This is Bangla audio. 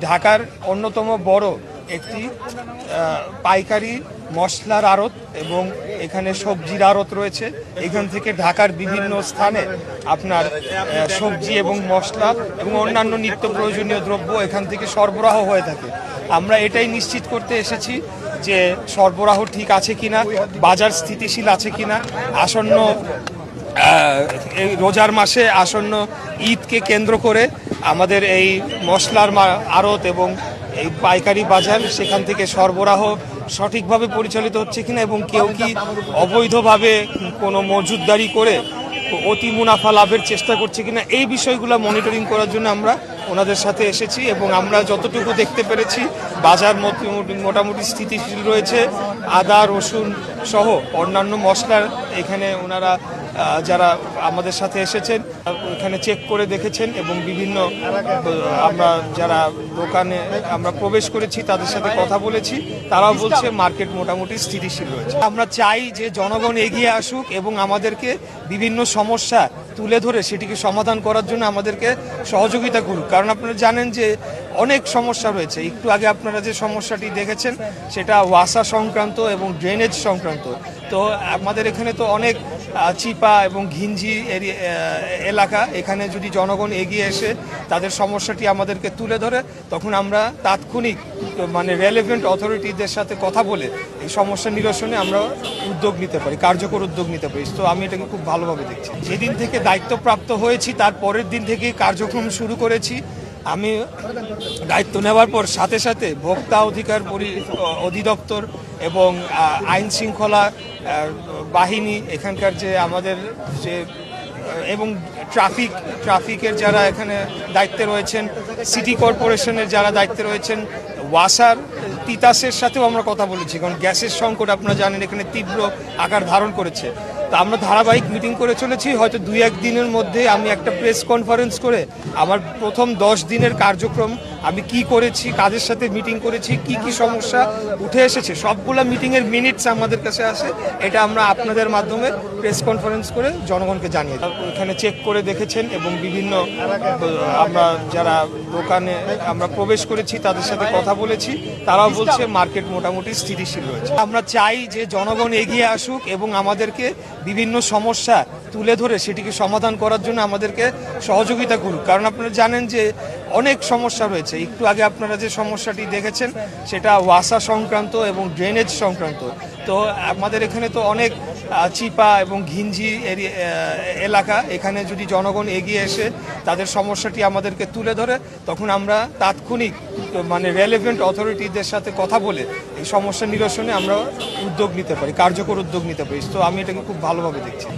ঢাকার অন্যতম বড় একটি পাইকারি মশলার আড়ত এবং এখানে সবজির আড়ত রয়েছে। এখান থেকে ঢাকার বিভিন্ন স্থানে আপনার সবজি এবং মশলা এবং অন্যান্য নিত্য প্রয়োজনীয় দ্রব্য এখান থেকে সরবরাহ হয়ে থাকে। আমরা এটাই নিশ্চিত করতে এসেছি যে সরবরাহ ঠিক আছে কিনা, বাজার স্থিতিশীল আছে কিনা। আসন্ন এই রোজার মাসে আসন্ন ঈদকে কেন্দ্র করে আমাদের এই মশলার আড়ত এবং এই পাইকারি বাজার সেখান থেকে সরবরাহ সঠিকভাবে পরিচালিত হচ্ছে কিনা এবং কেউ কি অবৈধভাবে কোনো মজুতদারি করে অতি মুনাফা লাভের চেষ্টা করছে কিনা, এই বিষয়গুলো মনিটরিং করার জন্য আমরা ওনাদের সাথে এসেছি। এবং আমরা যতটুকু দেখতে পেরেছি বাজার মোটামুটি স্থিতিশীল রয়েছে। আদা, রসুন সহ অন্যান্য মশলার এখানে ওনারা যারা আমাদের সাথে এসেছেন এখানে চেক করে দেখেছেন এবং বিভিন্ন আমরা যারা দোকানে আমরা প্রবেশ করেছি তাদের সাথে কথা বলেছি, তারাও বলছে মার্কেট মোটামুটি স্থিতিশীল রয়েছে। আমরা চাই যে জনগণ এগিয়ে আসুক এবং আমাদেরকে বিভিন্ন সমস্যা তুলে ধরে সেটিকে সমাধান করার জন্য আমাদেরকে সহযোগিতা করুক। কারণ আপনারা জানেন যে অনেক সমস্যা রয়েছে। একটু আগে আপনারা যে সমস্যাটি দেখেছেন সেটা ওয়াসা সংক্রান্ত এবং ড্রেনেজ সংক্রান্ত। তো আমাদের এখানে তো অনেক চিপা এবং ঘিঞ্জি এলাকা, এখানে যদি জনগণ এগিয়ে এসে তাদের সমস্যাটি আমাদেরকে তুলে ধরে তখন আমরা তাৎক্ষণিক রেলেভেন্ট অথরিটিদের সাথে কথা বলে এই সমস্যা নিরসনে আমরা উদ্যোগ নিতে পারি, কার্যকর উদ্যোগ নিতে পারি। তো আমি এটাকে খুব ভালোভাবে দেখছি। যেদিন থেকে দায়িত্বপ্রাপ্ত হয়েছি তার পরের দিন থেকেই কার্যক্রম শুরু করেছি। আমি দায়িত্ব নেওয়ার পর সাথে সাথে ভোক্তা অধিকার অধিদপ্তর এবং আইন শৃঙ্খলা বাহিনী, এখানকার যে আমাদের যে এবং ট্রাফিকের যারা এখানে দায়িত্বে রয়েছেন, সিটি কর্পোরেশনের যারা দায়িত্বে রয়েছেন, ওয়াসার তিতাসের সাথেও আমরা কথা বলেছি। কারণ গ্যাসের সংকট আপনারা জানেন এখানে তীব্র আকার ধারণ করেছে। তা আমরা ধারাবাহিক মিটিং করে চলেছি। হয়তো 2-1 দিনের মধ্যে আমি একটা প্রেস কনফারেন্স করে আমার প্রথম 10 দিনের কার্যক্রম আমি কি করেছি, কাদের সাথে মিটিং করেছি, কি কি সমস্যা উঠে এসেছে, সবগুলো মিটিংয়ের মিনিটস আমাদের কাছে আসে। এটা আমরা আপনাদের মাধ্যমে প্রেস কনফারেন্স করে জনগণকে জানিয়ে দিই। এখানে চেক করে দেখেছেন এবং বিভিন্ন আমরা যারা দোকানে আমরা প্রবেশ করেছি তাদের সাথে কথা বলেছি, তারাও বলছে মার্কেট মোটামুটি স্থিতিশীল রয়েছে। আমরা চাই যে জনগণ এগিয়ে আসুক এবং আমাদেরকে বিভিন্ন সমস্যা তুলে ধরে সেটিকে সমাধান করার জন্য আমাদেরকে সহযোগিতা করুক। কারণ আপনারা জানেন যে অনেক সমস্যা রয়েছে। একটু আগে আপনারা যে সমস্যাটি দেখেছেন সেটা ওয়াসা সংক্রান্ত এবং ড্রেনেজ সংক্রান্ত। তো আমাদের এখানে তো অনেক চিপা এবং ঘিঞ্জি এলাকা, এখানে যদি জনগণ এগিয়ে এসে তাদের সমস্যাটি আমাদেরকে তুলে ধরে তখন আমরা তাৎক্ষণিক রেলেভেন্ট অথরিটিদের সাথে কথা বলে এই সমস্যা নিরসনে আমরা উদ্যোগ নিতে পারি, কার্যকর উদ্যোগ নিতে পারি। তো আমি এটাকে খুব ভালোভাবে দেখছি।